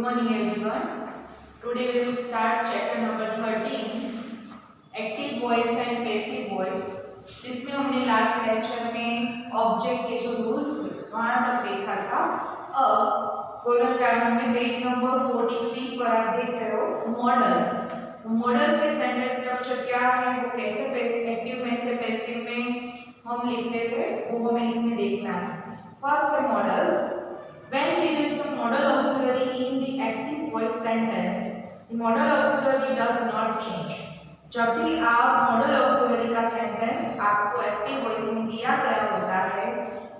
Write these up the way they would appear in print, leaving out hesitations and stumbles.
morning everyone. Today we will start chapter number 13 active voice and passive voice, जिसमें हमने last lecture में object के जो rules वहां तक देखा था। अब गोल्डन ग्रामर में पेज नंबर 43 पर आप देख रहे हो मॉडल्स। तो मॉडल्स के सेंटेंस स्ट्रक्चर क्या है, वो कैसे एक्टिव में से पैसिव में हम लिखते हैं, वो हमें इसमें देखना है। फर्स्ट है models. When there is a modal auxiliary in the active voice sentence, the modal auxiliary does not change. जब भी आप मॉडल ऑक्सिलरी का सेंटेंस आपको एक्टिव वॉइस में दिया गया होता है,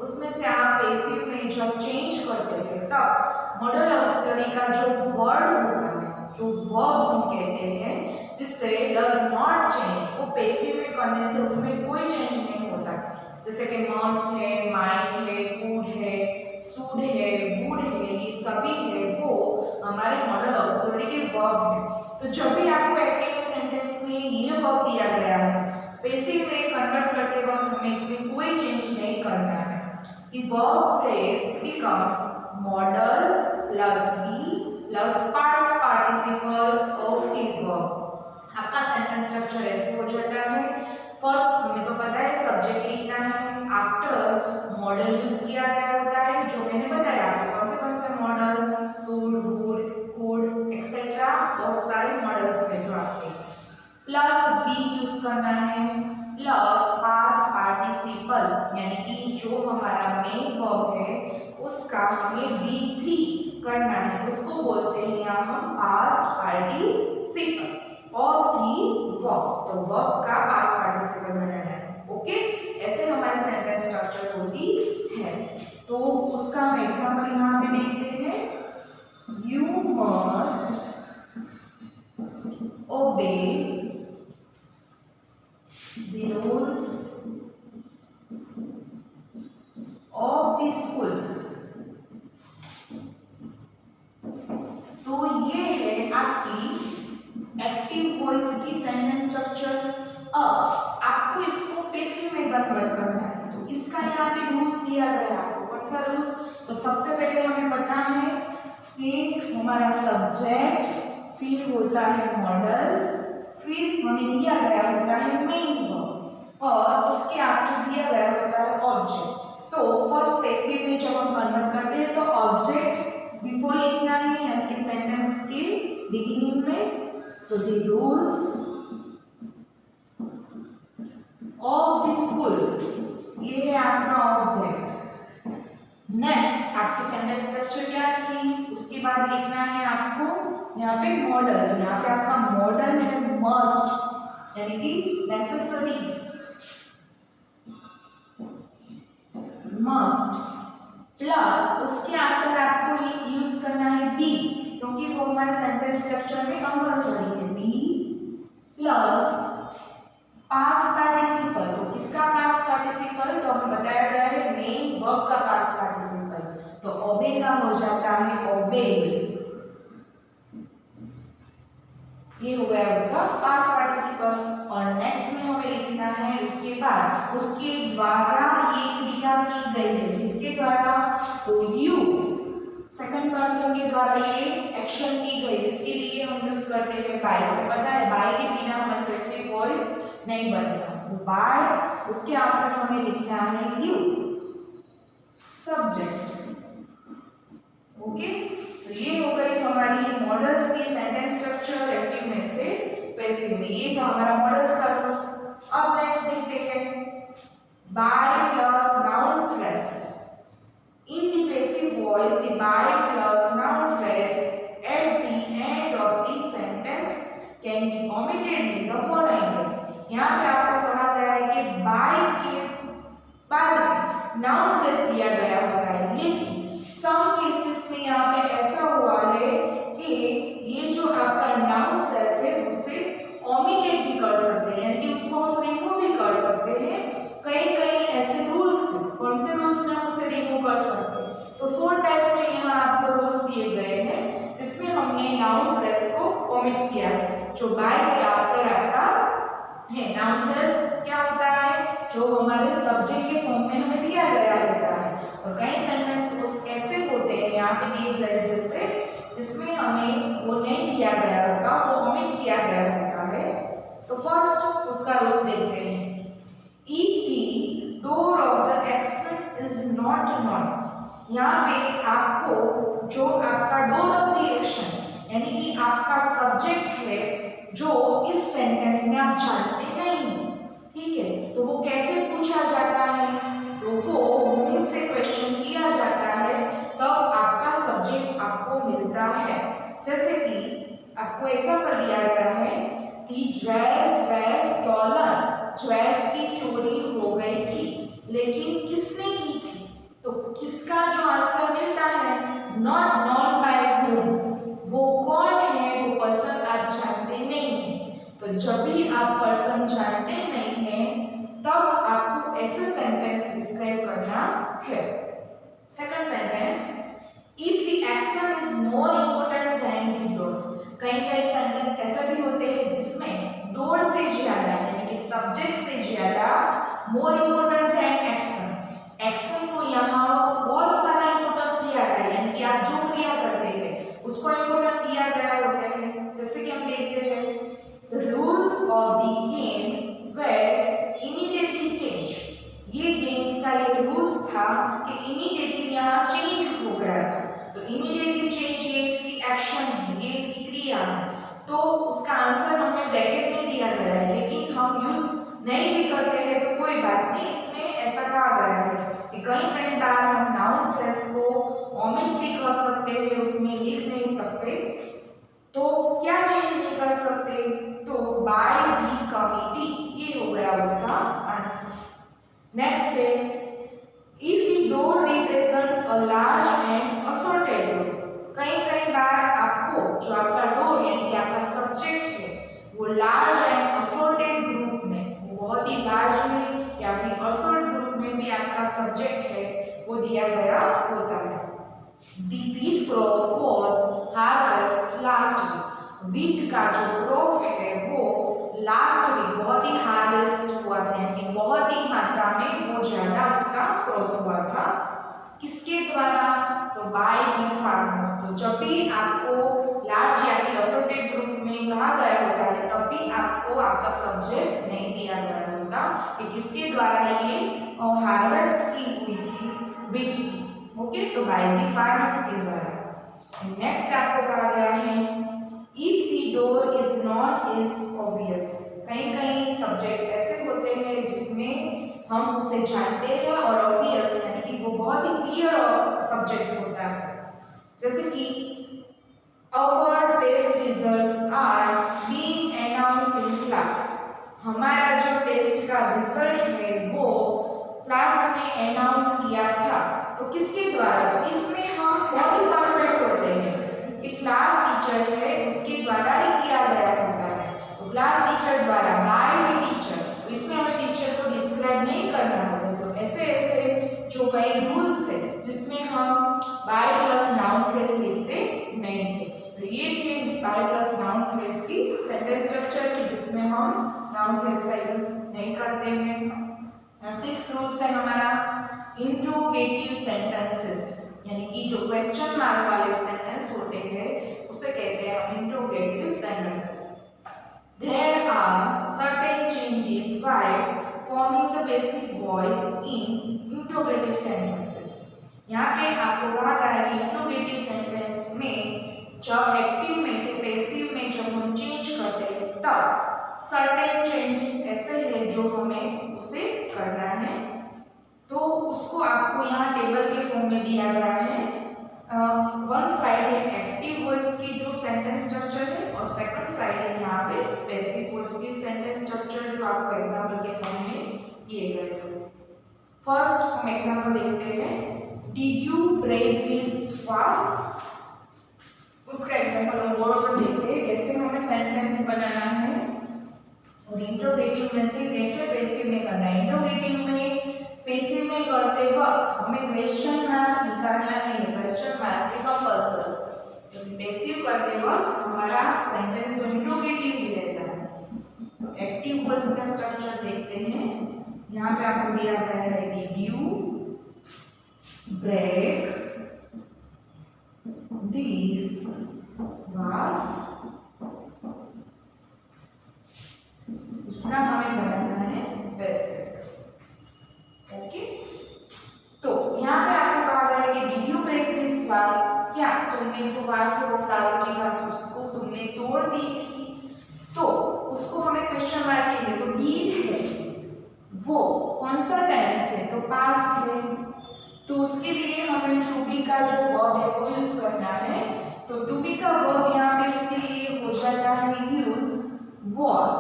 उसमें से आप पैसिव में जब चेंज करते हैं तब मॉडल ऑक्सिलरी का जो वर्ड होता है, जो वर्ब हम कहते हैं, जिससे डज नॉट चेंज, वो पैसिव में करने से उसमें कोई चेंज नहीं होता। जैसे कि मस्ट है, माइट है, कुड है, शुड है, वुड है, ये सभी है वो हमारे मॉडल ऑक्सिलरी के वर्ब है। तो जब भी आपको एक्टिव सेंटेंस में ये वर्ब दिया गया है, पैसिव में कन्वर्ट करते वक्त हमें इसमें कोई चेंज नहीं करना है। The verb phrase becomes modal plus be plus past participle of the verb. आपका सेंटेंस स्ट्रक्चर ऐसे हो जाता है। फर्स्ट हमें तो पता है सब्जेक्ट लिखना है, आफ्टर मॉडल यूज किया गया होता है, जो मैंने बताया आपको कौन से model, should, would, could etcetera, बहुत सारे मॉडल्स हैं जो आपके। प्लस बी यूज करना है, प्लस पास्ट पार्टिसिपल, यानी कि जो हमारा मेन वर्ब है उसका हमें बी करना है, उसको बोलते हैं यहाँ हम past participle of the verb. तो वर्ब का पास्ट पार्टिसिपल बनाना है। ओके, ऐसे हमारे सेंटेंस स्ट्रक्चर होती है। तो उसका हम एग्जांपल यहाँ पे देखते हैं। You must obey the rules of the school. तो ये है आपकी एक्टिव वॉइस की सेंटेंस स्ट्रक्चर। अब आपको इसको पैसिव में कन्वर्ट करना है, तो इसका यहाँ पे रूल्स दिया गया है आपको। कौन सा रूल्स? तो सबसे पहले हमें पता है कि हमारा सब्जेक्ट, फिर होता है मॉडल, फिर हमें दिया गया होता है मेन वर्ब, और उसके आफ्टर दिया गया होता है ऑब्जेक्ट। तो फर्स्ट पैसिव में जब हम कन्वर्ट करते हैं तो ऑब्जेक्ट बिफोर लिखना है, यानी कि सेंटेंस के बिगिनिंग में। तो the rules of the school, ये है आपका ऑब्जेक्ट। नेक्स्ट आपकी सेंटेंस स्ट्रक्चर क्या थी, उसके बाद लिखना है आपको यहाँ पे मॉडल। तो यहाँ पे आपका मॉडल है मस्ट, यानी कि नेसेसरी, मस्ट, प्लस उसके आफ्टर आपको यूज करना है बी, क्योंकि वो हमारे सेंटेंस स्ट्रक्चर में कंपल्सरी है। Be plus past participle. तो किसका पास्ट पार्टिसिपल? तो हमें बताया गया है मेन वर्ब का पास्ट पार्टिसिपल। तो ओबे का हो जाता है ओबेड, ये हो गया उसका पास्ट पार्टिसिपल। और नेक्स्ट में हमें लिखना है उसके बाद उसके द्वारा ये क्रिया की गई है, किसके द्वारा? तो यू, सेकंड पर्सन के द्वारा ये एक्शन की गई, इसके लिए हम यूज करते हैं बाय। हमें पता है बाय के बिना हमारे पैसिव वॉइस नहीं बनेगा। तो बाय, उसके आफ्टर हमें लिखना है यू, सब्जेक्ट। ओके, तो ये हो गई हमारी मॉडल्स की सेंटेंस स्ट्रक्चर एक्टिव में से पैसिव में। ये तो हमारा मॉडल्स का रूल्स। अब नेक्स्ट देखते हैं by plus noun phrase. In the passive voice, the by plus noun phrase at the end of the sentence can be omitted in the following ways. यहाँ पे आपको कहा गया है कि by के बाद noun phrase दिया गया हुआ है, लेकिन some cases में यहाँ पे ऐसा हुआ है कि ये जो आपका noun phrase है उसे omitted भी कर सकते हैं, यानी कि उसको हम remove भी कर सकते हैं। कई ऐसे रूल्स, कौन से रूल्स में हम उसे रिमूव कर सकते हैं? तो 4 टाइप्स के यहाँ आपको रूल्स दिए गए हैं, जिसमें हमने नाउन फ्रेज को ओमिट किया है, जो बाय के आफ्टर आता है। नाउन फ्रेज क्या होता है? जो हमारे सब्जेक्ट के फॉर्म में हमें दिया गया होता है। और कई सेंटेंस ऐसे होते हैं यहाँ पे दिए गए जैसे, जिसमें आपका डोर ऑफ द एक्शन यानी कि आपका सब्जेक्ट है जो इस सेंटेंस में आप जानते नहीं, ठीक है, तो वो कैसे पूछा जाता है, तो वो whom से क्वेश्चन किया जाता है तब आपका सब्जेक्ट आपको मिलता है। जैसे कि आपको एग्जांपल दिया गया है कि ज्वेल्स वेर स्टॉलन, ज्वेल्स की चोरी हो गई थी, लेकिन किसने की थी, तो किसका जो आंसर मिलता है, नॉट नॉन बाय whom, वो कौन है, वो पर्सन आप जानते नहीं हैं। तो जब भी आप पर्सन जानते नहीं हैं तब आपको ऐसे सेंटेंस डिस्क्राइब करना है। Second sentence, if the action is more important then the door, कई सेंटेंस ऐसे भी होते हैं जिसमें डोर से ज्यादा यानी कि सब्जेक्ट से ज्यादा more important then action, action को यहाँ बहुत सारा इम्पोर्टेंस दिया गया है यानी कि आप जो क्रिया करते हैं उसको इम्पोर्टेंस दिया गया होता है। जैसे कि हम देखते हैं the rules of the game were immediately change, ये गेम्स का ये रूल्स था कि इमीडिएटली यहाँ चेंज हो गया था, तो इमीडिएटली चेंज ये इसकी एक्शन है, ये इसकी क्रिया है, तो उसका आंसर हमें ब्रैकेट में दिया गया है, लेकिन हम यूज नहीं भी करते हैं तो कोई बात नहीं, इसमें ऐसा कहा गया है कि कई बार हम नाउन फ्रेज को ओमिट भी कर सकते हैं, उसमें लिख नहीं सकते, तो क्या चेंज नहीं कर सकते, तो बाय द कमिटी, ये हो गया उसका आंसर। नेक्स्ट है if the door represent a large and assorted group, कई बार आपको जो आपका डोर यानी कि आपका सब्जेक्ट है वो लार्ज एंड असॉर्टेड ग्रुप में, वो बहुत ही लार्ज में या फिर असॉर्ट ग्रुप में भी आपका सब्जेक्ट है वो दिया गया होता है। The wheat crop was harvest last week, wheat का जो क्रॉप है वो लास्ट वीक बहुत ही हार्वेस्ट हुआ था यानी कि बहुत ही मात्रा में वो ज्यादा उसका क्रॉप हुआ था, किसके द्वारा, तो बाय द फार्मर्स। तो जब भी आपको लार्ज या फिर असॉर्टेड ग्रुप में कहा गया होता है तब भी आपको आपका सब्जेक्ट नहीं दिया गया होता कि किसके द्वारा ये हार्वेस्ट की हुई थी व्हीट की, ओके, तो बाय द फार्मर्स के द्वारा। नेक्स्ट आपको कहा गया है if the door is not is obvious, कई सब्जेक्ट ऐसे होते हैं जिसमें हम उसे जानते हैं और ऑब्वियस यानी कि वो बहुत ही क्लियर सब्जेक्ट होता है। जैसे कि our test results are being announced in class, हमारा जो टेस्ट का रिजल्ट है वो क्लास में अनाउंस किया था, तो किसके द्वारा, तो इसमें हम बहुत ही परफेक्ट होते हैं कि क्लास टीचर है उसके द्वारा ही किया गया होता है, तो क्लास टीचर द्वारा बाय द टीचर, तो इसमें हमें टीचर को डिस्क्राइब नहीं करना होता, तो ऐसे जो कई रूल्स थे जिसमें हम बाय प्लस नाउन फ्रेज लिखते नहीं थे, तो ये थे बाय प्लस नाउन फ्रेज की सेंटेंस स्ट्रक्चर की जिसमें हम नाउन फ्रेज का यूज नहीं करते हैं। 6 रूल्स है हमारा इंट्रोगेटिव सेंटेंसेस यानी कि जो क्वेश्चन मार्क वाले सेंटेंस होते हैं उसे कहते हैं interrogative sentences. There are certain changes while forming the basic voice in interrogative sentences. यहाँ पे आपको कहा गया है कि इंट्रोगेटिव सेंटेंस में जब एक्टिव में से पैसिव में जब हम चेंज करते हैं तब सर्टेन चेंजेस ऐसे हैं जो हमें उसे करना है, तो उसको आपको यहाँ टेबल के फॉर्म में दिया गया है। वन साइड है एक्टिव वॉइस की जो सेंटेंस स्ट्रक्चर है और सेकंड साइड है यहाँ पे पैसिव वॉइस की सेंटेंस स्ट्रक्चर जो आपको एग्जांपल के फॉर्म में दिए गए हैं। फर्स्ट हम एग्जांपल देखते हैं, did you break this fast, उसका एग्जांपल हम बोर्ड पर देखते हैं कैसे हमें सेंटेंस बनाना है और इंट्रोगेटिव में से कैसे पैसिव में करना है। इंट्रोगेटिव में पैसिव में करते वक्त हमें क्वेश्चन मार्क निकालना नहीं है, क्वेश्चन मार्क है कंपल्सरी, तो पैसिव करते वक्त हमारा सेंटेंस तो इंट्रोगेटिव ही रहता है। तो एक्टिव वॉइस का स्ट्रक्चर देखते हैं, यहाँ पे आपको दिया गया है डिड यू ब्रेक दिस वास, उसका हमें बनाना है पैसिव, ओके। तो यहाँ पे आपको कहा गया है कि डिड यू ब्रेक दिस वास, क्या तुमने जो जो घास है वो फ्लावर की घास, उसको तुमने तोड़ दी थी, तो उसको हमें क्वेश्चन मार्क देंगे। तो डीड है वो कौन सा टेंस है, तो पास्ट है, तो उसके लिए हमें टू बी का जो वर्ब है वो यूज करना है। तो टू बी का वर्ब यहाँ पे उसके लिए हो जाता है यूज वॉज।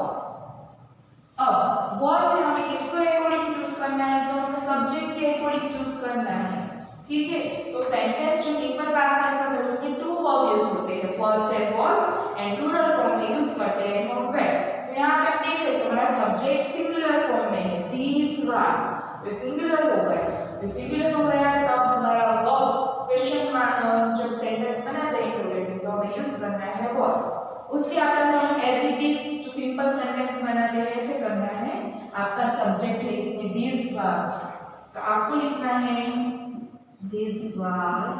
अब वॉज से हमें किसको अकॉर्डिंग चूज करना है, तो हमें सब्जेक्ट के अकॉर्डिंग चूज करना है, ठीक है। तो सेंटेंस जो सिंपल पास्ट टेंस होता है उसमें टू वर्ब यूज होते हैं, फर्स्ट है वॉज एंड प्लूरल फॉर्म में यूज करते हैं हम वेर। तो यहाँ पे आप देख रहे हो हमारा सब्जेक्ट सिंगुलर फॉर्म में है, दीस वाज, तो सिंगुलर हो गया, तो सिंगुलर हो गया तब हमारा वर्ब क्वेश्चन मार्क जब सेंटेंस बनाते हैं इंटरोगेटिव तो हमें यूज करना है वॉज। उसके बाद हम एज इट इज जो सिंपल सेंटेंस बनाते हैं ऐसे करना है। आपका सब्जेक्ट है इसमें दिस वाज, तो आपको लिखना है दिस वाज।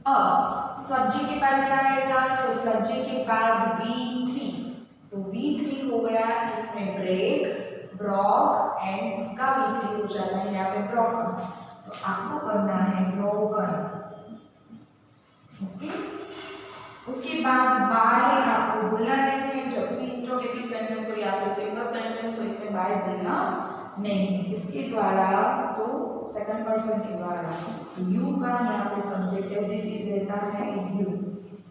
अब सब्जेक्ट के बाद क्या आएगा, तो सब्जेक्ट के बाद V3, तो V3 हो गया इसमें ब्रेक, ब्रॉक एंड उसका V3 हो जाता है यहाँ पे ब्रोकन, तो आपको करना है ब्रोकन, ओके। उसके बाद बाय आपको बोलना नहीं है, जब भी इंट्रोगेटिव सेंटेंस हो या फिर सिंपल सेंटेंस हो इसमें बाय बोलना नहीं। किसके द्वारा, तो सेकंड पर्सन के द्वारा। यू का यहाँ पे सब्जेक्ट एज इट इज रहता है यू,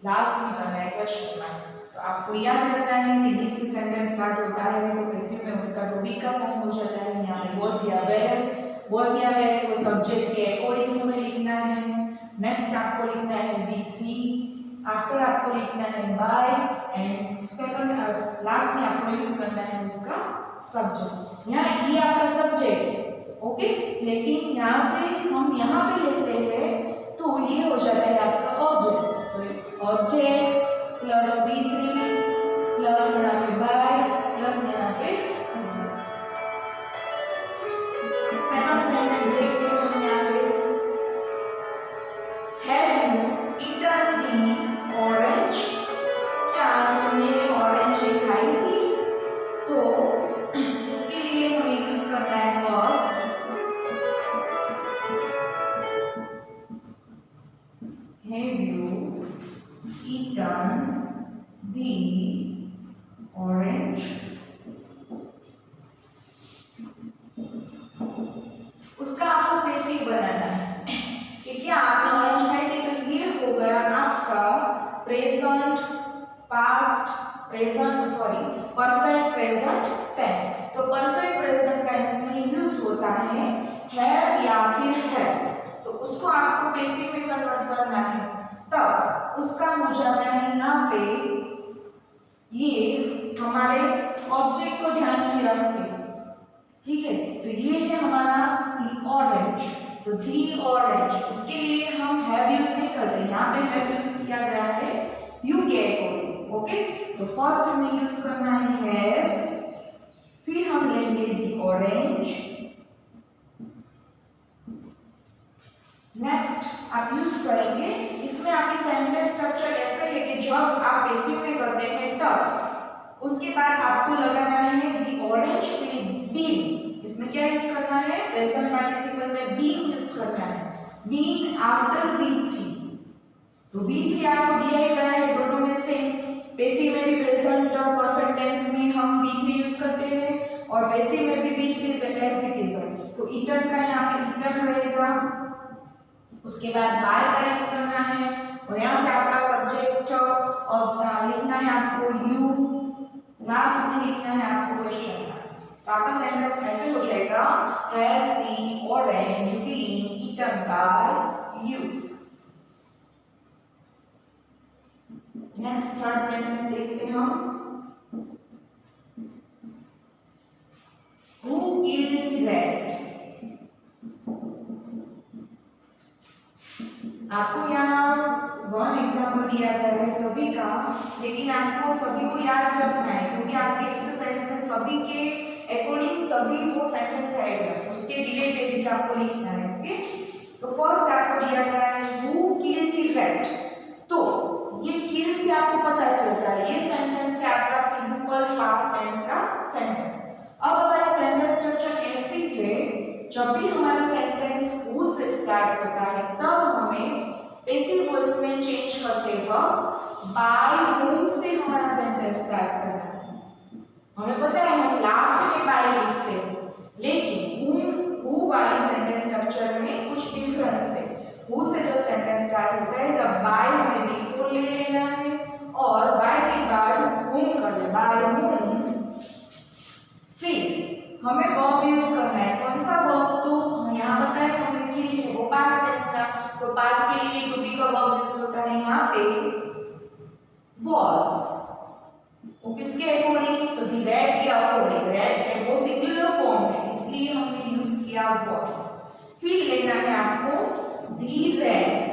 लास्ट में करना है क्वेश्चन मार्क। तो आपको याद रखना है कि दिस से सेंटेंस स्टार्ट होता है तो पैसिव में उसका टू बी का फॉर्म हो जाता है। यहाँ पे वाज या वेयर, वाज या वेयर को सब्जेक्ट के अकॉर्डिंग हमें लिखना है। नेक्स्ट आपको लिखना है V3, आफ्टर आपको लिखना है बाय एंड सेकंड लास्ट में आपको यूज करना है उसका सब्जेक्ट। यहाँ ये आपका सब्जेक्ट है, ओके, लेकिन यहाँ से हम यहाँ पे लेते हैं तो ये हो जाता है आपका ऑब्जेक्ट, तो ऑब्जेक्ट प्लस V3 प्लस यहाँ पे बाय प्लस यहाँ पे सेकंड सेंटेंस देखते हैं हम यहाँ पे। Have you eaten the orange, क्या तुमने ऑरेंज खाई थी, तो उसके लिए हमें यूज करना है first have you eaten the orange, उसका आपको बेसिक बनाना है कि क्या आपने ऑरेंज खाई थी, तो ये हो गया आपका present past present sorry perfect present tense. तो परफेक्ट प्रेजेंट टेंस में यूज होता है हैव या फिर हैज, तो उसको आपको बेसिक में कन्वर्ट करना है, तब उसका हो जाता है यहाँ पे ये हमारे ऑब्जेक्ट को ध्यान में रख के, ठीक है। तो ये है हमारा दी ऑरेंज, तो दी ऑरेंज उसके लिए हम हैव यूज नहीं कर रहे, यहाँ पे हैव यूज किया गया है यू के अकॉर्डिंग, ओके। तो फर्स्ट हमें यूज करना है हैज, फिर हम लेंगे दी ऑरेंज, नेक्स्ट आप यूज करेंगे। इसमें आपकी सेंटेंस स्ट्रक्चर ऐसे है कि जब आप पैसिव में करते हैं तब उसके बाद आपको लगाना है दी ऑरेंज फिर बीन, इसमें क्या यूज करना है, प्रेजेंट पार्टिसिपल में बीन यूज करना है, बीन आफ्टर V3, तो V3 आपको दिया ही गया है, दोनों में से पैसिव में भी प्रेजेंट परफेक्ट टेंस में हम V3 यूज करते हैं और पैसिव में भी V3 एज इट इज, तो ईटन का यहाँ पे ईटन रहेगा, उसके बाद बाय का यूज करना है और यहाँ से आपका सब्जेक्ट और लिखना है आपको यू, लास्ट में लिखना है आपको क्वेश्चन। तो आपका सेंटेंस ऐसे हो जाएगा has the orange been eaten by you. Next third sentence देखते हैं हम, हु किल्ड द रैट, आपको यहाँ वन एग्जाम्पल दिया गया है सभी का, लेकिन आपको सभी को याद रखना है क्योंकि आपके एक्सरसाइज में सभी के अकॉर्डिंग सभी वो सेंटेंस आएगा, उसके रिलेटेड भी आपको लिखना है, ओके। तो फर्स्ट आपको दिया गया है हु किल्ड द रैट, तो ये किल से आपको पता चलता है ये सेंटेंस है आपका सिंपल पास्ट टेंस का सेंटेंस। अब हमारा सेंटेंस स्ट्रक्चर ऐसे है, जब भी हमारा सेंटेंस हु से स्टार्ट होता है तब हमें पैसिव बाय whom से हमारा सेंटेंस स्टार्ट करना है। हमें पता है हम लास्ट में बाय लिखते हैं, लेकिन who वाली सेंटेंस स्ट्रक्चर में कुछ डिफरेंस है। who से जब सेंटेंस स्टार्ट होता है तब बाय हमें बिफोर ले लेना है और बाय के बाद whom करना है, बाय whom। फिर हमें वर्ब यूज करना है, कौन सा वर्ब, तो यहाँ पता है हमें किल है वो पास्ट टेंस का, तो पास्ट के लिए टू बी का वर्ब यूज होता है यहाँ पे was। वो किसके अकॉर्डिंग, तो दी रेड के अकॉर्डिंग, रेड है वो सिंगुलर फॉर्म है इसलिए हमने यूज किया was। फिर लेना है आपको दी रेड,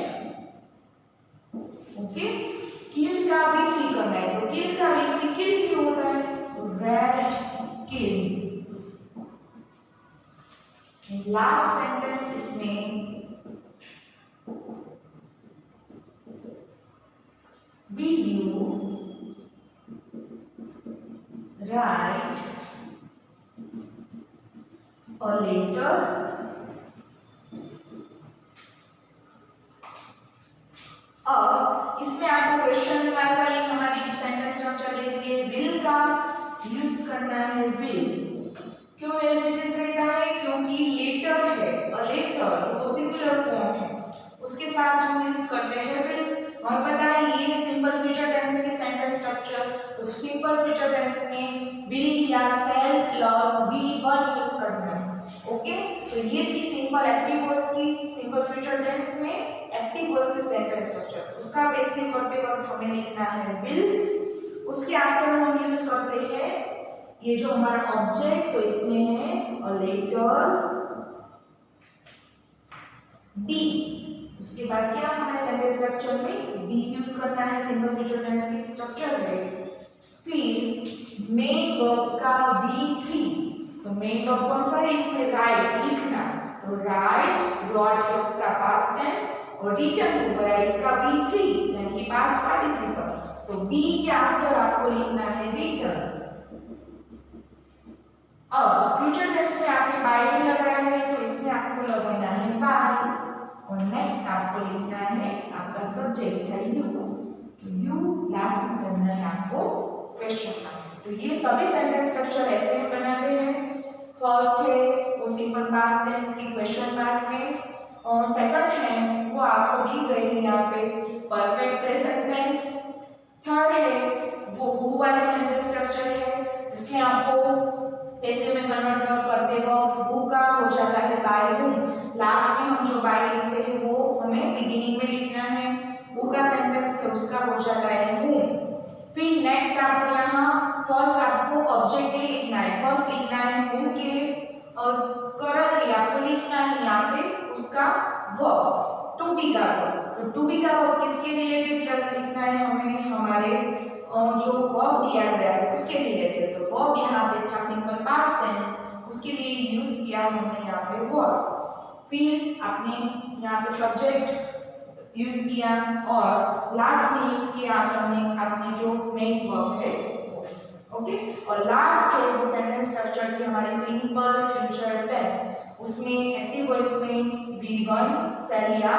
ओके। किल का भी थ्री करना है, तो किल का भी थ्री, किल क्यों होता है, तो रेड किल। लास्ट सेंटेंस इसमें will you write a letter अब इसमें आपको क्वेश्चन मार्क वाली हमारी जो सेंटेंस स्ट्रक्चर है इसलिए will का यूज करना है will। क्यों ऐसे रहता है, क्योंकि लेटर है और लेटर वो सिंगुलर फॉर्म है, उसके साथ हम यूज करते हैं will। और पता है ये सिंपल फ्यूचर टेंस की सेंटेंस स्ट्रक्चर, तो सिंपल फ्यूचर टेंस में will या shall प्लस V1 यूज करना है, ओके। तो ये थी सिंपल एक्टिव वॉइस की, सिंपल फ्यूचर टेंस में एक्टिव वॉइस की सेंटेंस स्ट्रक्चर। उसका बेसिक करते वक्त हमें लिखना है will। उसके आफ्टर हम यूज करते हैं ये जो हमारा ऑब्जेक्ट, तो इसमें है और लेटर बी। उसके बाद क्या हमारे सेंटेंस स्ट्रक्चर में बी यूज करना है, सिंपल फ्यूचर टेंस की स्ट्रक्चर है। फिर मेन वर्ब का V3, तो मेन वर्ब कौन सा है इसमें, राइट लिखना, तो राइट ब्रॉट है उसका पास्ट टेंस और रिटर्न हो गया इसका V3 यानी कि पास्ट पार्टिसिपल, तो बी के आफ्टर आपको लिखना है रिटर्न। अब फ्यूचर टेंस में आपने बाय भी लगाया है तो इसमें आपको लगाना है बाय और नेक्स्ट आपको लिखना है आपका सब्जेक्ट है यू, तो यू लास्ट में करना है आपको क्वेश्चन मार्क। तो ये सभी सेंटेंस स्ट्रक्चर ऐसे हम बनाते हैं। फर्स्ट है वो सिंपल पास्ट टेंस की क्वेश्चन मार्क में, और सेकंड है वो आपको दी गई है यहाँ पे परफेक्ट प्रेजेंट टेंस। थर्ड है वो हु वाला सेंटेंस स्ट्रक्चर है जिसमें आपको पैसिव में कन्वर्ट करते वक्त हु का हो जाता है बाय हुम, लास्ट में हम जो बाय लिखते हैं वो हमें बिगिनिंग में लिखना है, हु का सेंटेंस है उसका हो जाता है हुम। फिर नेक्स्ट आपको यहाँ फर्स्ट आपको ऑब्जेक्ट ही लिखना है, फर्स्ट लिखना है हुम के और करंटली आपको लिखना है यहाँ पे उसका वर्ब टू बी का वर्ब, तो टू बी का वर्ब किसके रिलेटेड लिखना है हमें, हमारे जो वर्ब दिया गया है उसके रिलेटेड। तो वर्ब यहाँ पे था सिंपल पास्ट टेंस, उसके लिए यूज किया हमने यहाँ पे वाज। फिर आपने यहाँ पे सब्जेक्ट यूज किया और लास्ट में यूज किया हमने अपने जो मेन वर्ब है, ओके। और लास्ट है वो सेंटेंस स्ट्रक्चर थी हमारी सिंपल फ्यूचर टेंस, उसमें एक्टिव वॉइस में V1 shall या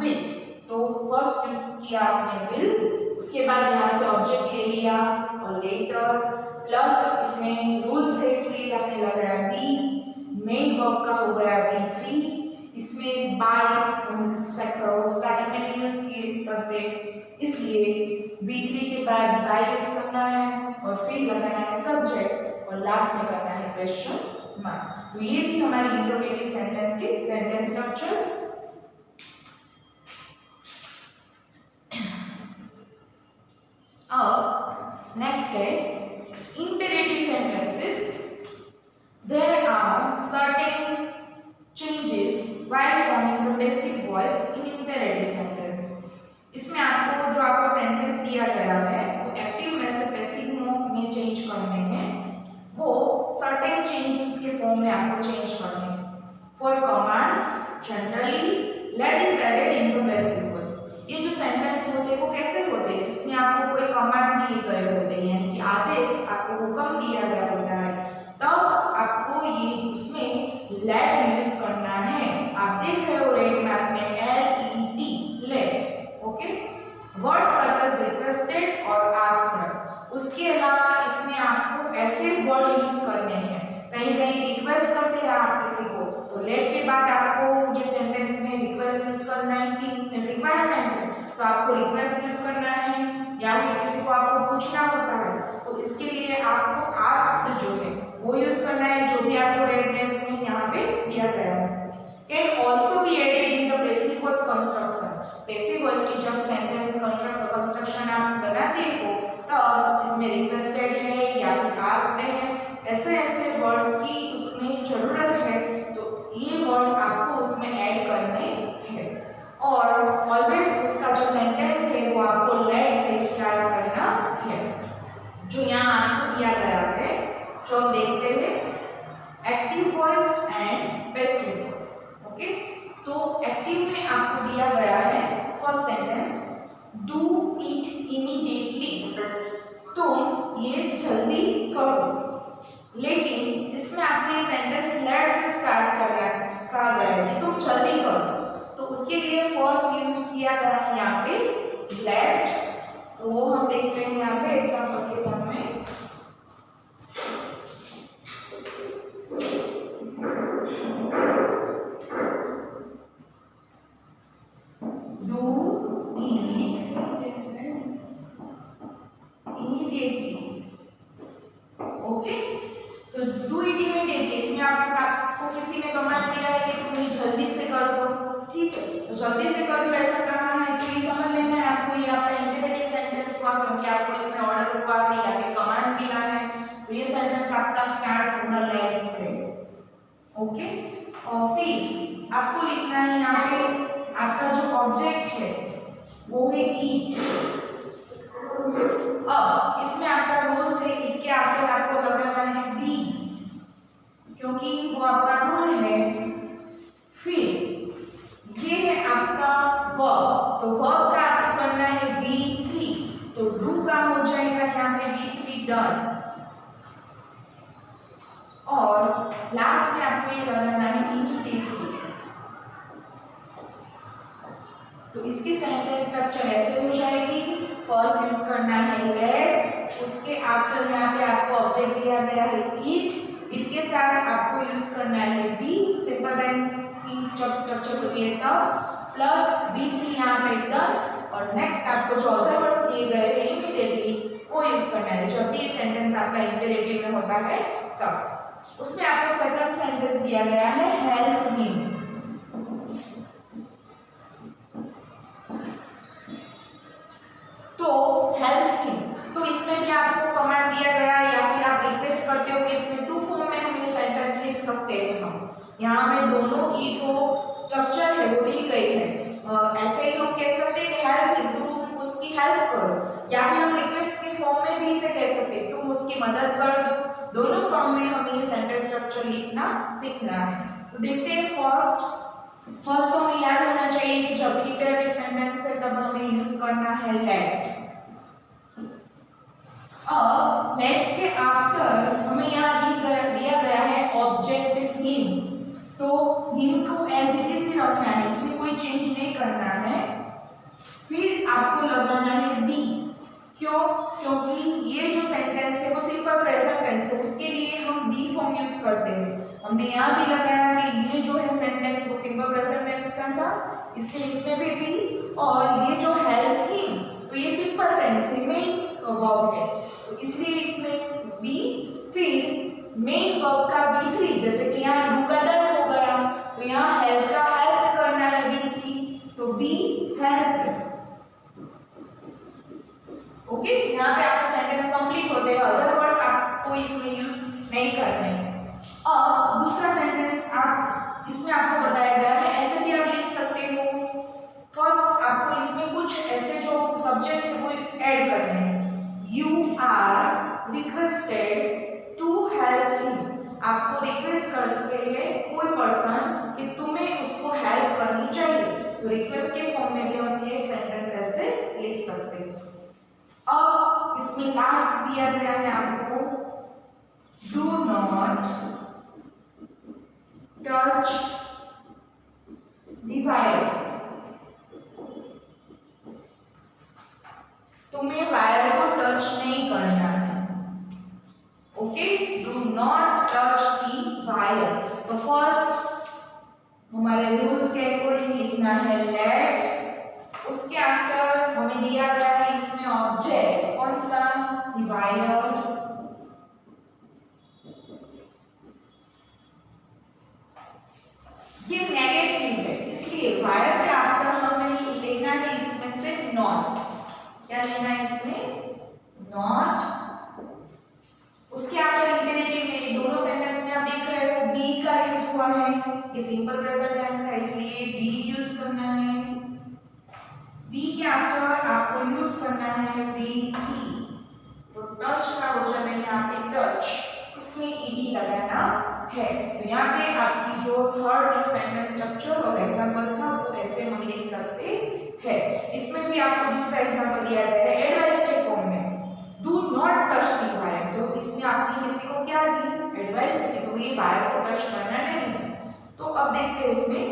will, तो फर्स्ट यूज किया आपने will, उसके बाद यहाँ से ऑब्जेक्ट ले लिया और लेटर प्लस इसमें रूल्स है इसलिए आपने लगाया बी, मेन वर्ब का हो गया V3, इसमें बाय स्टार्टिंग में यूज करते इसलिए V3 के बाद बाय यूज करना है और फिर लगाना है सब्जेक्ट और लास्ट में करना है क्वेश्चन मार्क। तो ये थी हमारी इंट्रोगेटिव सेंटेंस की सेंटेंस स्ट्रक्चर। अब नेक्स्ट है imperative sentences. There are certain changes while forming the passive voice in imperative sentence. इसमें आपको जो आपको सेंटेंस दिया गया है वो एक्टिव में से पैसिव में चेंज करने हैं, वो सर्टेन चेंजेस के फॉर्म में आपको चेंज करने हैं। For commands generally let is added into passive voice. ये जो सेंटेंस होते हैं वो कैसे होते हैं, जिसमें आपको कोई कमांड दिए गए होते हैं यानी कि आदेश आपको हुक्म दिया गया होता है, तब आपको ये उसमें लेट यूज करना है। आप देख रहे हो रेड मैप में LET let, okay. Words such कहीं रिक्वेस्ट करते हैं आप किसी को, तो लेट के बाद आपको ये सेंटेंस में रिक्वेस्ट यूज करना है कि रिक्वायरमेंट है तो आपको रिक्वेस्ट यूज करना है, या फिर किसी को आपको पूछना होता है तो इसके लिए आपको आस्क्ड जो है वो यूज करना है, जो भी आपको रेड में यहाँ पे दिया गया है। Can also be added in the passive voice construction. Passive voice की जब सेंटेंस कंस्ट्रक्शन आप बनाते हो तब इसमें रिक्वेस्टेड है या फिर आस्क्ड है, ऐसे ऐसे वर्ड्स की उसमें जरूरत है, तो ये वर्ड्स आपको उसमें ऐड करने हैं। और ऑलवेज उसका जो सेंटेंस है वो आपको लेट से स्टार्ट करना है। जो यहाँ आपको दिया गया है, जो हम देखते हैं active voice and passive voice. Okay, तो एक्टिव में आपको दिया गया है first sentence, do it immediately, तुम ये जल्दी करो। लेकिन इसमें आपको ये सेंटेंस लेट से स्टार्ट करना कहा गया है कि तुम जल्दी करो, तो उसके लिए फर्स्ट यूज किया गया है यहाँ पे लेट। तो वो हम देखते हैं यहाँ पे एग्जाम्पल के फॉर्म में। किसी ने कमांड दिया है कि तुम जल्दी से कर दो, ठीक है, तो जल्दी से कर दो ऐसा कहा है तो ये समझ लेना है आपको, ये आपका इंपेरेटिव सेंटेंस हुआ क्योंकि आपको इसमें ऑर्डर हुआ है या फिर कमांड मिला है, तो ये सेंटेंस आपका स्टार्ट होगा लेट से। ओके, और फिर आपको लिखना है यहाँ पे आपका जो ऑब्जेक्ट है वो है ईट। अब इसमें आपका रूल से ईट के आफ्टर आपको लगाना है बी, क्योंकि वो आपका रूल है। फिर ये है आपका वर्ब, तो वर्ब का आपको करना है B3, तो डू का हो जाएगा यहाँ पे B3 डन। और लास्ट में आपको ये लगाना है इमीडिएटली। तो इसकी सेंटेंस स्ट्रक्चर ऐसे हो जाएगी, फर्स्ट यूज करना है लेट, उसके आफ्टर यहाँ पे आपको ऑब्जेक्ट दिया गया है ईट, इट के साथ आपको यूज करना है बी, सिंपल टेंस की जब स्ट्रक्चर होती है तब, प्लस B3 यहाँ पे डन, और नेक्स्ट आपको जो अदर वर्ड्स दिए गए हैं इमीडिएटली वो यूज करना है जब भी सेंटेंस आपका इंपेरेटिव में होता है तब। उसमें आपको सेकंड सेंटेंस दिया गया है हेल्प मी। तो हेल्प हिम, तो इसमें भी आपको कमांड दिया गया या फिर आप रिक्वेस्ट करते हो कि इसमें टू फॉर्म में हम ये सेंटेंस लिख सकते हैं। हम यहाँ में दोनों की जो स्ट्रक्चर है वो दी गई है, ऐसे ही हम कह सकते हैं कि हेल्प हिम, तुम उसकी हेल्प करो, या फिर हम रिक्वेस्ट के फॉर्म में भी इसे कह सकते हैं तुम उसकी मदद कर दो। दोनों फॉर्म में हमें ये सेंटेंस स्ट्रक्चर लिखना सीखना है। तो देखते हैं फर्स्ट हमें याद होना चाहिए कि जब भी इंपेरेटिव सेंटेंस है तब हमें यूज करना है लेट। अब लेट के आफ्टर हमें यहाँ दिया गया है ऑब्जेक्ट हिम, तो हिम को एज इट इज ही रखना है, इसमें कोई चेंज नहीं करना है। फिर आपको लगाना है बी, क्यों? क्योंकि ये जो सेंटेंस है वो सिंपल प्रेजेंट टेंस, तो उसके लिए हम बी फॉर्म यूज करते हैं। हमने यहाँ भी लगाया कि ये जो है सेंटेंस वो सिंपल प्रेजेंट टेंस का था, इसलिए इसमें भी बी, और ये जो हेल्प हिम तो ये सिंपल टेंस है, मेन वर्ब है, तो इसलिए इसमें बी। फिर मेन वर्ब का B3, जैसे कि यहाँ डू का डन हो गया, तो यहाँ हेल्प का हेल्प करना है B3, तो बी हेल्प। ओके, यहाँ पे आपका सेंटेंस कंप्लीट होते हैं, अदर वर्ड्स आपको इसमें यूज नहीं करने हैं। अब दूसरा सेंटेंस आप इसमें आपको बताया गया है, ऐसे भी आप लिख सकते हो। फर्स्ट आपको इसमें कुछ ऐसे जो सब्जेक्ट है वो ऐड करने हैं। You are requested to help him, आपको रिक्वेस्ट करते हैं कोई पर्सन कि तुम्हें उसको हेल्प करनी चाहिए, तो रिक्वेस्ट के फॉर्म में भी हम ये सेंटेंस ऐसे लिख सकते हैं। अब इसमें लास्ट दिया गया है आपको do not touch the wire, तुम्हें वायर को टच नहीं करना है। Okay, do not touch the wire. तो फर्स्ट हमारे रूल्स के अकॉर्डिंग लिखना है लेट, उसके आफ्टर हमें दिया गया है इसमें ऑब्जेक्ट कौन सा, वायर। ये नेगेटिव है इसलिए वायर के आफ्टर हमें लेना है इसमें से नॉट। क्या लेना है इसमें, नॉट। उसके आफ्टर इंपेरेटिव में दोनों सेंटेंस में आप देख रहे हो बी का यूज हुआ है, ये सिंपल प्रेजेंट टेंस है इसलिए बी यूज करना है। बी के आफ्टर आपको यूज करना है बी थी, तो टच का हो जाता है यहाँ पे टच, इसमें ईडी लगाना है। तो यहाँ पे आपकी जो थर्ड जो सेंटेंस स्ट्रक्चर और एग्जांपल था वो ऐसे हम लिख सकते हैं। इसमें भी आपको दूसरा एग्जांपल दिया गया है एडवाइस के फॉर्म में, do not touch the wire. तो इसमें आपने किसी को क्या दी, एडवाइस दी, तो ये वायर को टच करना नहीं है। तो अब देखते हैं उसमें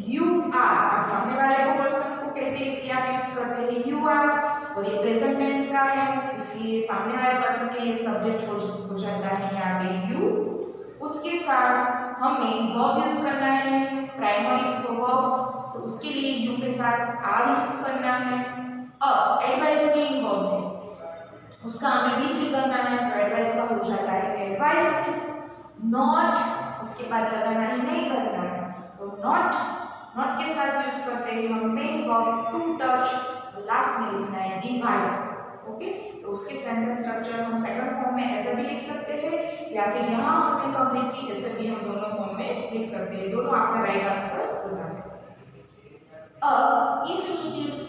यू आर, आप सामने वाले को पर्सन को कहते हैं इसलिए आप यूज करते हैं यू आर, और ये प्रेजेंट टेंस का है इसलिए सामने वाले पर्सन के लिए सब्जेक्ट हो जाता है यहाँ पे यू। उसके साथ हमें वर्ब यूज करना है प्राइमरी वर्ब्स, तो उसके लिए यू के साथ आर यूज करना है। अब एडवाइस में वर्ब है उसका हमें भी थ्री करना है, तो एडवाइस का हो जाता है एडवाइस। नॉट उसके बाद लगाना है नहीं करना है, तो नॉट के साथ यूज करते हैं हम main verb to touch, last में लिखना है डिवाइड। ओके, तो उसके सेंटेंस स्ट्रक्चर हम सेकंड फॉर्म में ऐसे भी लिख सकते हैं या फिर यहाँ हमने कंप्लीट की ऐसे भी हम दोनों फॉर्म में लिख सकते हैं, दोनों आपका राइट आंसर होता है। अब इंफिनिटिव्स,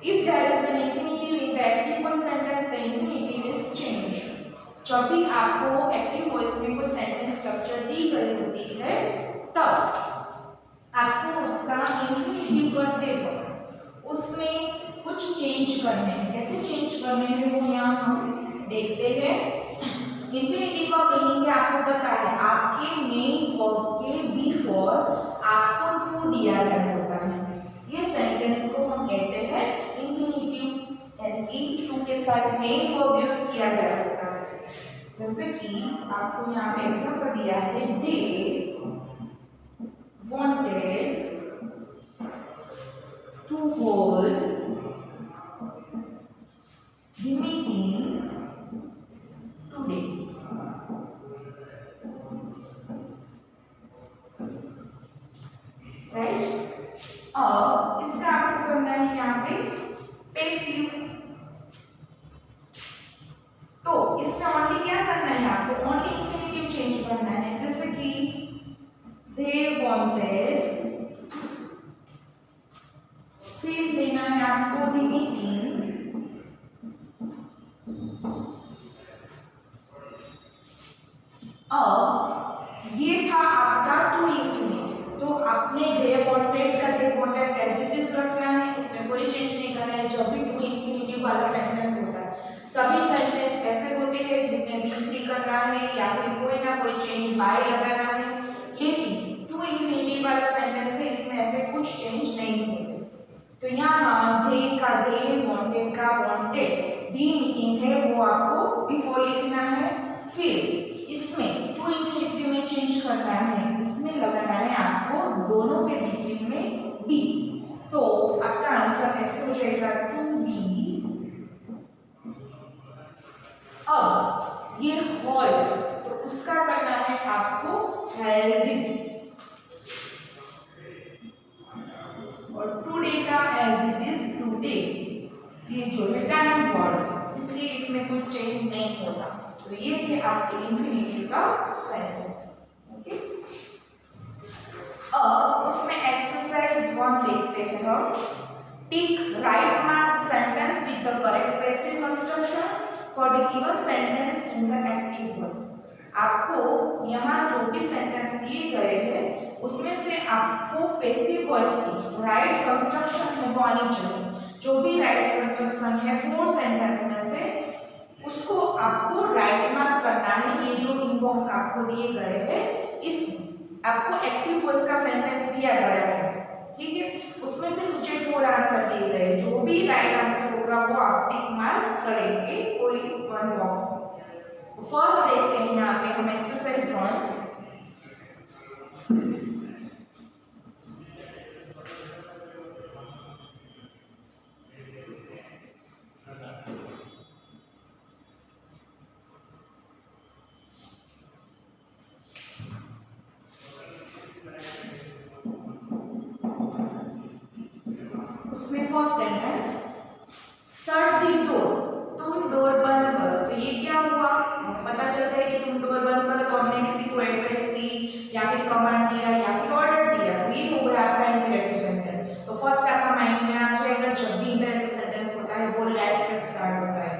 if there is an infinitive in the active voice sentence the infinitive is changed। जब भी आपको एक्टिव वॉइस में कोई सेंटेंस स्ट्रक्चर दी गई होती है तब आपको उसका इंफिनिटिव करते वक्त उसमें कुछ चेंज करने हैं। कैसे चेंज करने हैं वो यहाँ हम देखते हैं। इंफिनिटिव का मीनिंग है आपको पता है, आपके मेन वर्ब के बिफोर आपको टू दिया गया होता है, ये सेंटेंस को हम कहते हैं इंफिनिटिव, यानी कि टू के साथ मेन वर्ब यूज किया गया होता है। जैसे कि आपको यहाँ पे एग्जांपल दिया है दे wanted to hold the meeting today। Right, अब इसका आपको करना है यहाँ पे पैसिव, तो इसमें ओनली क्या करना है आपको, ओनली इंफिनिटिव चेंज करना है। जैसे कि they wanted, फिर देना है आपको the meeting, अब ये था आपका टू इंफिनिटिव, तो आपने they wanted का they wanted as it is रखना है, इसमें कोई चेंज नहीं करना है। जब भी टू इंफिनिटिव वाला सेंटेंस होता है सभी सेंटेंस ऐसे होते हैं जिसमें बी थ्री करना है या फिर कोई ना कोई चेंज बाय लगाना है, लेकिन टू इंफिनिटिव वाला सेंटेंस है इसमें ऐसे कुछ चेंज नहीं होते। तो यहाँ दे का दे, वांटेड का वांटेड, दी मीटिंग है वो आपको बिफोर लिखना है, फिर इसमें टू इंफिनिटिव में चेंज करना है, इसमें लगाना है आपको दोनों के बिटवीन में बी, तो आपका आंसर ऐसे हो जाएगा टू बी। अब ये होल्ड, तो उसका करना है आपको हेल्ड, और टुडे का एज इट इज टुडे, ये जो है टाइम वर्ड्स इसलिए इसमें कोई चेंज नहीं होता। तो ये थे आपके इंफिनिटिव का सेंटेंस। ओके, अब उसमें एक्सरसाइज 1 देखते हैं हम। टिक right mark sentence with the correct passive construction for the given sentence in the active voice. आपको यहाँ जो भी सेंटेंस दिए गए हैं उसमें से आपको पैसिव वॉइस की राइट कंस्ट्रक्शन है वो आनी चाहिए। जो भी राइट कंस्ट्रक्शन है 4 सेंटेंस में से उसको आपको राइट मार्क करना है। ये जो इनबॉक्स आपको दिए गए हैं इस आपको एक्टिव वॉइस का सेंटेंस दिया गया है, ठीक है, उसमें से मुझे 4 आंसर दिए गए, जो भी राइट आंसर होगा वो आप टिक मार्क करेंगे कोई वन बॉक्स में। फर्स्ट देखते हैं यहाँ पे हम एक्सरसाइज 1। उसमें first sentence, shut the door, तुम डोर बंद करो। तो ये क्या हुआ, पता चलता है कि तुम डोर बंद करो, तो हमने किसी को एड्रेस दी या फिर कमांड दिया या फिर ऑर्डर दिया, तो ये हो गया आपका इंपेरेटिव सेंटेंस। तो फर्स्ट आपका माइंड में आ जाएगा, जब भी इंपेरेटिव सेंटेंस होता है वो लेट से स्टार्ट होता है।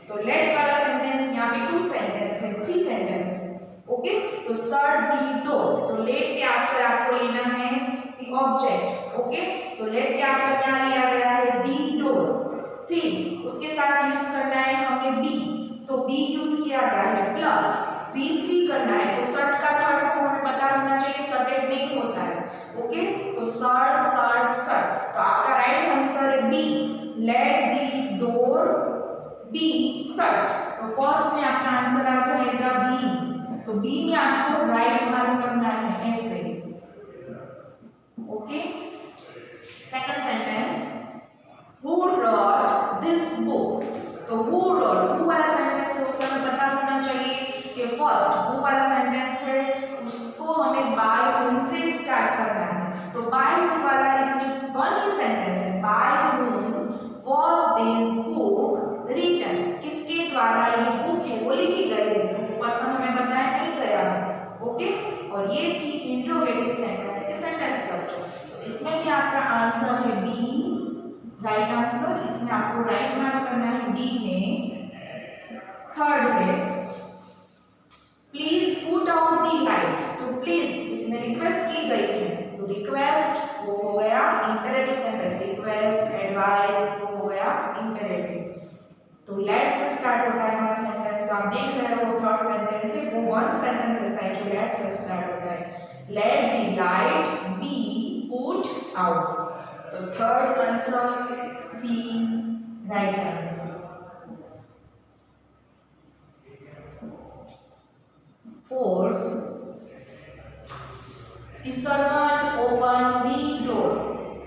तो लेट वाला सेंटेंस यहाँ पे 2 सेंटेंस है, 3 सेंटेंस है। ओके, तो शट द डोर, तो लेट के आफ्टर आपको लेना है द ऑब्जेक्ट। ओके, तो लेट के आफ्टर यहाँ लिया गया है द डोर, फिर उसके साथ यूज करना है हमें बी, तो बी यूज किया गया है, प्लस V3 करना है। तो शट का थर्ड फॉर्म हमें पता होना चाहिए, शटेड नहीं होता है। ओके, तो शट शट शट, तो आपका राइट आंसर है B, let the door be shut. तो फर्स्ट में आपका आंसर आ जाएगा बी, तो बी में आपको राइट मार्क करना है ऐसे। Okay, second sentence, who wrote this book, तो who wrote, who वाला सेंटेंस है उसका हमें पता होना चाहिए कि फर्स्ट who वाला सेंटेंस है उसको हमें by whom से स्टार्ट करना है। तो by whom वाला इसमें वन ही सेंटेंस है, by whom was this book written, किसके द्वारा ये बुक है वो लिखी गई है, तो पर्सन हमें बताया नहीं गया है। ओके, और ये थी इंट्रोगेटिव सेंटेंस के सेंटेंस स्ट्रक्चर। तो इसमें भी आपका आंसर है बी, राइट आंसर। इसमें आपको राइट मार्क करना है डी में। थर्ड है, please put out the light, तो प्लीज इसमें रिक्वेस्ट की गई है, तो रिक्वेस्ट वो हो गया इंपेरेटिव सेंटेंस, रिक्वेस्ट एडवाइस वो हो गया इंपेरेटिव। तो लेट्स से स्टार्ट होता है हमारा सेंटेंस, तो आप देख रहे हो थर्ड सेंटेंस है वो वन सेंटेंस ऐसा है जो लेट्स से स्टार्ट होता है, let the light be put out. तो third answer C, right answer. Fourth, the servant open the door.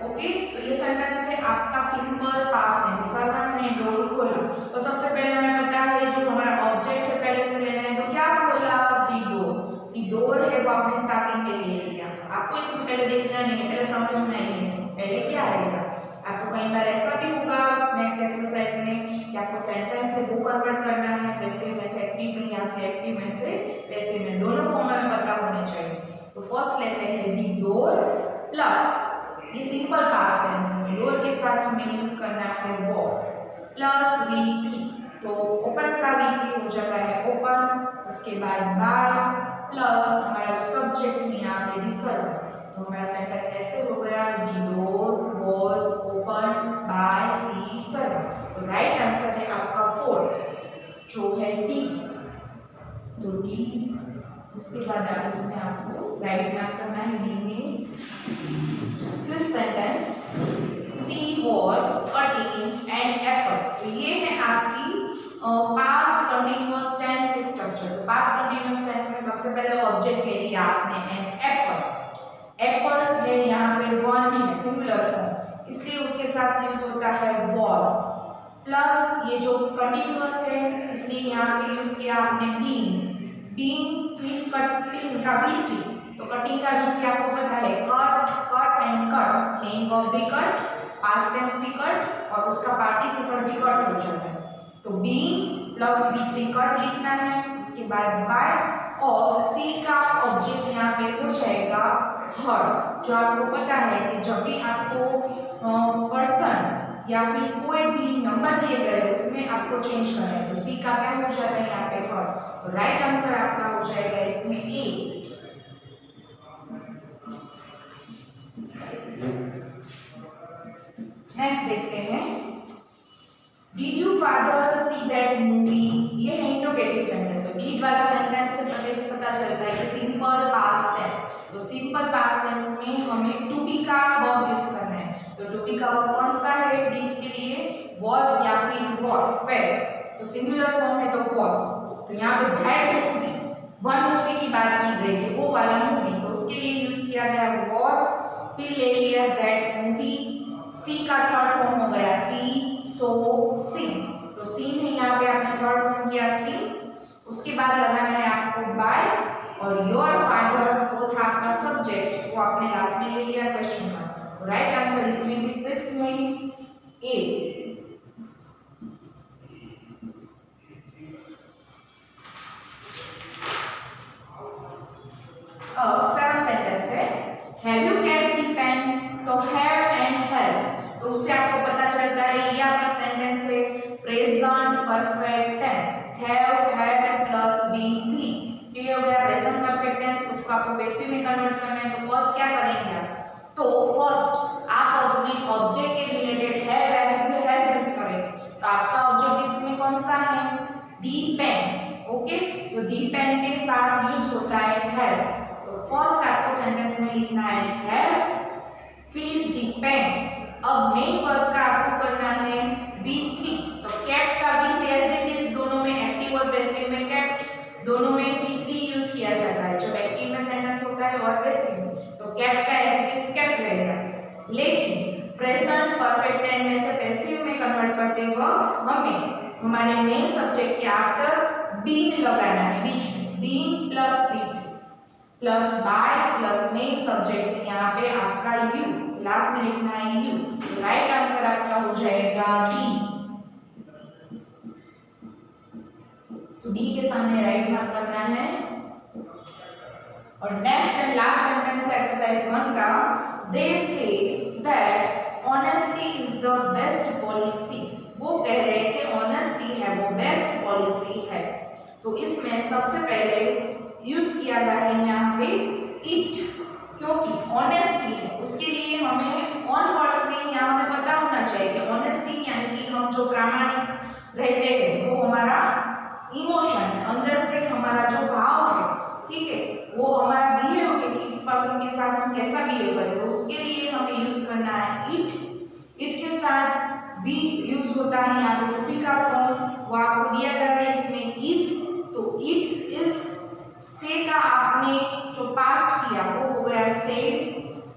Okay, तो ये सेंटेंस है आपका सिंपल पास्ट टेंस, सर्वेंट ने डोर खोला। तो सबसे पहले हमें पता है जो हमारा ऑब्जेक्ट है पहले से लेना है, तो क्या खोला, द डोर। द डोर है वो आपने स्टार्टिंग के लिए लिया, आपको इसको पहले देखना नहीं है, पहले समझना ही है पहले क्या आएगा। आपको कई बार ऐसा भी होगा नेक्स्ट एक्सरसाइज में कि आपको सेंटेंस है वो कन्वर्ट करना है पैसिव में से एक्टिव में या फिर एक्टिव में से पैसिव में, दोनों फॉर्म में पता होने चाहिए। तो फर्स्ट लेते हैं द डोर प्लस, ये सिंपल पास्ट टेंस है, डोर के साथ हमें यूज करना है वॉज, प्लस V3, तो ओपन का V3 हो जाता है ओपन, उसके बाद बाय प्लस हमारा जो सब्जेक्ट में यहाँ पे द सर्वेंट, तो हमारा सेंटेंस ऐसे हो गया, the door was open by the servant. तो राइट आंसर है आपका फोर्थ जो है डी, तो डी। उसके बाद आप उसमें आपको राइट मार्क करना है डी में। Fifth sentence, she was cutting an apple, तो ये है आपकी पास्ट कंटिन्यूअस टेंस की स्ट्रक्चर। तो पास्ट कंटिन्यूअस टेंस में सबसे पहले ऑब्जेक्ट ले लिया आपने एन एप्पल, एप्पल है यहाँ पे वन है सिंगुलर फॉर्म, इसलिए उसके साथ यूज होता है वॉज, प्लस ये जो कंटिन्यूअस है इसलिए यहाँ पे यूज किया आपने बीइंग, बीइंग फिर कटिंग का V3, तो कटिंग का V3 आपको पता है cut, cut and cut, playing of भी कट, पास्ट टेंस भी कट और उसका पार्टिसिपल भी कट हो जाता है। तो बीइंग प्लस V3 कट लिखना है, उसके बाद बाय और सी का ऑब्जेक्ट यहाँ पे हो जाएगा हर, जो आपको पता है कि जब भी आपको पर्सन या फिर कोई भी नंबर दिए गए उसमें आपको चेंज करना है, तो सी का क्या हो जाता है यहाँ पे हर, तो राइट आंसर आपका हो जाएगा इसमें ए। नेक्स्ट देखते हैं, did you father see that movie, ये है इंट्रोगेटिव सेंटेंस। तो डिड वाला सेंटेंस से पता चलता है ये सिंपल पास्ट टेंस, तो सिंपल पास्ट टेंस में हमें टू बी का वर्ब यूज करना है। तो टू बी का वर्ब कौन सा है डिड के लिए, वॉज या फिर व्हाट, वेयर, तो सिंगुलर फॉर्म है तो वॉज, तो यहाँ पे दैट मूवी, वन मूवी की बात की गई है, वो वाला मूवी, तो उसके लिए यूज किया गया वॉज, फिर ले लिया दैट मूवी, सी का थर्ड फॉर्म हो गया सी, सो, सीन, तो सीन है यहाँ पे आपने थर्ड फॉर्म किया सीन, उसके बाद लगाना है आपको बाय, और योर फादर वो था आपका सब्जेक्ट, वो आपने लास्ट में ले लिया क्वेश्चन मार्क, तो राइट आंसर इसमें भी सिक्स में ए। सरल सेंटेंस है, have you kept the pen, तो हैव एंड हैज, तो उससे आपको पता चलता है ये आपका सेंटेंस है present perfect tense, have has plus बी3, ये हो गया प्रेजेंट परफेक्ट टेंस, उसको आपको पैसिव में कन्वर्ट करना है, तो फर्स्ट क्या करेंगे आप, तो फर्स्ट आप अपने ऑब्जेक्ट के related have and has use करेंगे, तो आपका ऑब्जेक्ट इसमें कौन सा है, दी पेन, ओके, तो दी पेन के साथ यूज होता है हैज, फर्स्ट आपको सेंटेंस में लिखना है हैज, फिर दी पेन, अब मेन वर्ब का आपको करना है V3, तो केप्ट का V3 एज इट इज, दोनों में एक्टिव और पैसिव में केप्ट दोनों में V3 यूज किया जाता है, जब एक्टिव में सेंटेंस होता है और पैसिव में, तो केप्ट का एज इट इज केप्ट रहेगा, लेकिन प्रेजेंट परफेक्ट टेंस में से पैसिव में कन्वर्ट करते वक्त हमें हमारे मेन सब्जेक्ट के आफ्टर बीन लगाना है, बीच में been plus V3 plus by plus main subject, यहाँ पे आपका यू, लास्ट में लिखना है यू, तो राइट आंसर आपका हो जाएगा डी, तो डी के सामने राइट मार्क करना है। और next and last sentence exercise 1 का, they say that honesty is the best policy, वो कह रहे हैं कि ऑनेस्टी है वो बेस्ट पॉलिसी है, तो इसमें सबसे पहले यूज किया गया है यहाँ पे इट, क्योंकि ऑनेस्टी है उसके लिए हमें ऑन वर्ड्स में यहाँ हमें पता होना चाहिए कि ऑनेस्टी यानी कि हम जो प्रामाणिक रहते हैं वो हमारा इमोशन है, अंदर से हमारा जो भाव है, ठीक है, वो हमारा बिहेव है कि इस पर्सन के साथ हम कैसा बिहेव करें, तो उसके लिए हमें यूज करना है इट, इट के साथ बी यूज होता है यहाँ पे टू बी का फॉर्म, वो आपको दिया गया है इसमें इज, तो इट इज, से का आपने जो पास्ट किया वो हो गया सेड,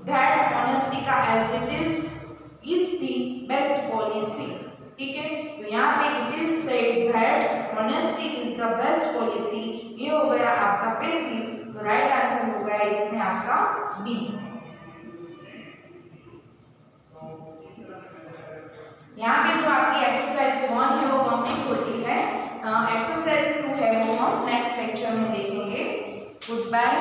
दैट ऑनेस्टी का as it is the best policy, ठीक है, तो यहाँ पे it is said that honesty is the best policy, ये हो गया आपका पैसिव, तो राइट आंसर हो गया इसमें आपका बी। यहाँ पे जो आपकी एक्सरसाइज 1 है वो कंप्लीट होती है, एक्सरसाइज 2 है वो हम नेक्स्ट लेक्चर में देखेंगे। Good bye.